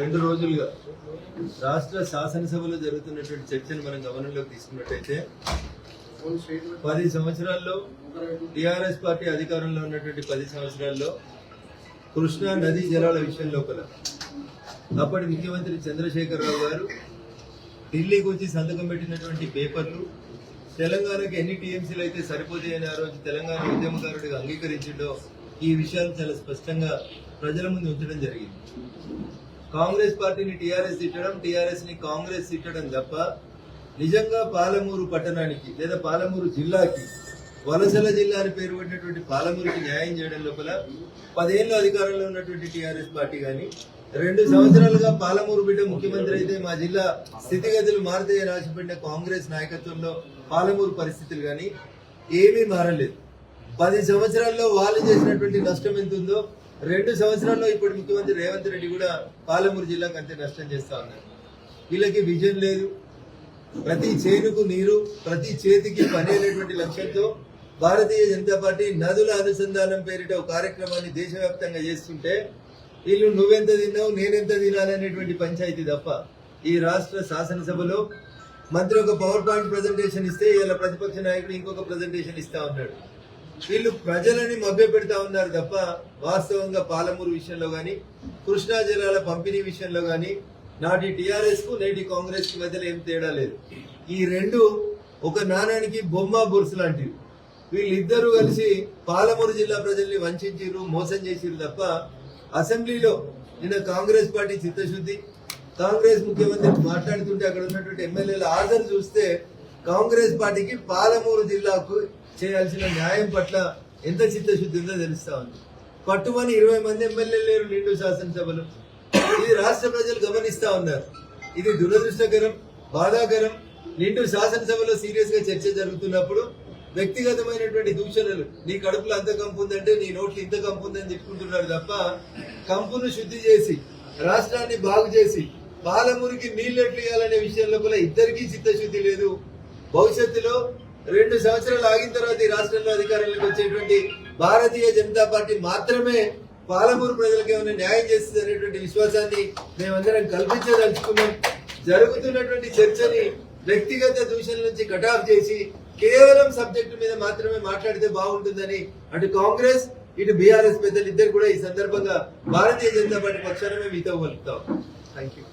2 రోజులుగా రాష్ట్ర శాసనసభలో జరుగుతున్నటువంటి చర్చను మనం గమనంలోకి తీసుకున్నట్టయితే 10 సంవత్సరాల్లో టిఆర్ఎస్ పార్టీ అధికారంలో ఉన్నటువంటి 10 సంవత్సరాల్లో కృష్ణా నదీ జలాల విషయం లోపల అప్పటి ముఖ్యమంత్రి చంద్రశేఖరరావు గారు ఢిల్లీకి వచ్చి సంతకం పెట్టినటువంటి పేపర్లు తెలంగాణకి ఎన్ని టీఎంసీలు అయితే సరిపోతాయని ఆ రోజు తెలంగాణ ఉద్యమకారుడిగా అంగీకరించిండో ఈ విషయాలు చాలా స్పష్టంగా ప్రజల ముందు ఉంచడం జరిగింది. కాంగ్రెస్ పార్టీని టీఆర్ఎస్ తిట్టడం, టీఆర్ఎస్ ని కాంగ్రెస్ తిట్టడం తప్ప నిజంగా పాలమూరు పట్టణానికి లేదా పాలమూరు జిల్లాకి వలసల జిల్లా అని పేరు పెట్టినటువంటి పాలమూరుకి న్యాయం చేయడం లోపల 10 ఏళ్ళు అధికారంలో ఉన్నటువంటి టీఆర్ఎస్ పార్టీ కానీ 2 సంవత్సరాలుగా పాలమూరు బిడ్డ ముఖ్యమంత్రి అయితే మా జిల్లా స్థితిగతులు మారుతాయని ఆశపడిన కాంగ్రెస్ నాయకత్వంలో పాలమూరు పరిస్థితులు కానీ ఏమీ మారలేదు. 10 సంవత్సరాల్లో వాళ్ళు చేసినటువంటి నష్టం ఎంత ఉందో 2 సంవత్సరాల్లో ఇప్పుడు ముఖ్యమంత్రి రేవంత్ రెడ్డి కూడా పాలమూరు జిల్లాకు అంతే నష్టం చేస్తా ఉన్నారు. వీళ్ళకి విజన్ లేదు. ప్రతి చేనుకు నీరు, ప్రతి చేతికి పని అనేటువంటి లక్ష్యంతో భారతీయ జనతా పార్టీ నదుల అనుసంధానం పేరిట ఒక కార్యక్రమాన్ని దేశవ్యాప్తంగా చేస్తుంటే వీళ్ళు నువ్వెంత తిన్నావు నేనెంత తినాలనేటువంటి పంచాయతీ తప్ప ఈ రాష్ట్ర శాసనసభలో మంత్రి ఒక పవర్ పాయింట్ ప్రజెంటేషన్ ఇస్తే ఇలా ప్రతిపక్ష నాయకుడు ఇంకొక ప్రజెంటేషన్ ఇస్తా ఉన్నాడు. వీళ్ళు ప్రజలని మభ్య పెడతా ఉన్నారు తప్ప వాస్తవంగా పాలమూరు విషయంలో గాని కృష్ణా జలాల పంపిణీ విషయంలో గాని నాటి టిఆర్ఎస్ కు నేటి కాంగ్రెస్ కి మధ్యలో ఏం తేడా లేదు. ఈ రెండు ఒక నాణానికి బొమ్మ బొరుసు లాంటివి. వీళ్ళిద్దరూ కలిసి పాలమూరు జిల్లా ప్రజల్ని వంచిరు, మోసం చేసిరు తప్ప అసెంబ్లీలో నిన్న కాంగ్రెస్ పార్టీ చిత్తశుద్ధి, కాంగ్రెస్ ముఖ్యమంత్రి మాట్లాడుతుంటే అక్కడ ఉన్నటువంటి ఎమ్మెల్యేల హాజరు చూస్తే కాంగ్రెస్ పార్టీకి పాలమూరు జిల్లాకు చేయాల్సిన న్యాయం పట్ల ఎంత చిత్తశుద్ధి ఉందో తెలుస్తా ఉంది. పట్టుమని 20 మంది ఎమ్మెల్యేలు లేరు నిండు శాసనసభలో. ఇది రాష్ట్ర ప్రజలు గమనిస్తా ఉన్నారు. ఇది దురదృష్టకరం, బాధాకరం. నిండు శాసనసభలో సీరియస్ గా చర్చ జరుగుతున్నప్పుడు వ్యక్తిగతమైనటువంటి దూషణలు, నీ కడుపులో అంత కంపు ఉందంటే నీ నోట్లు ఇంత కంపు ఉందని చెప్పుకుంటున్నారు తప్ప కంపును శుద్ధి చేసి రాష్ట్రాన్ని బాగు చేసి పాలమూరికి నీళ్లెట్లు ఇవ్వాలనే విషయంలో కూడా ఇద్దరికీ చిత్తశుద్ధి లేదు. భవిష్యత్తులో 2 సంవత్సరాలు ఆగిన తర్వాత ఈ రాష్ట్రంలో అధికారంలోకి వచ్చేటువంటి భారతీయ జనతా పార్టీ మాత్రమే పాలమూరు ప్రజలకు ఏమైనా న్యాయం చేస్తుంది అనేటువంటి విశ్వాసాన్ని మేమందరం కల్పించదలుచుకున్నాం. జరుగుతున్నటువంటి చర్చని వ్యక్తిగత దూషణల నుంచి కటాఫ్ చేసి కేవలం సబ్జెక్టు మీద మాత్రమే మాట్లాడితే బాగుంటుందని అటు కాంగ్రెస్ ఇటు బీఆర్ఎస్ పెద్దలు ఇద్దరు కూడా ఈ సందర్భంగా భారతీయ జనతా పార్టీ పక్షాన మేము మీతో కలుపుతాం. Thank you.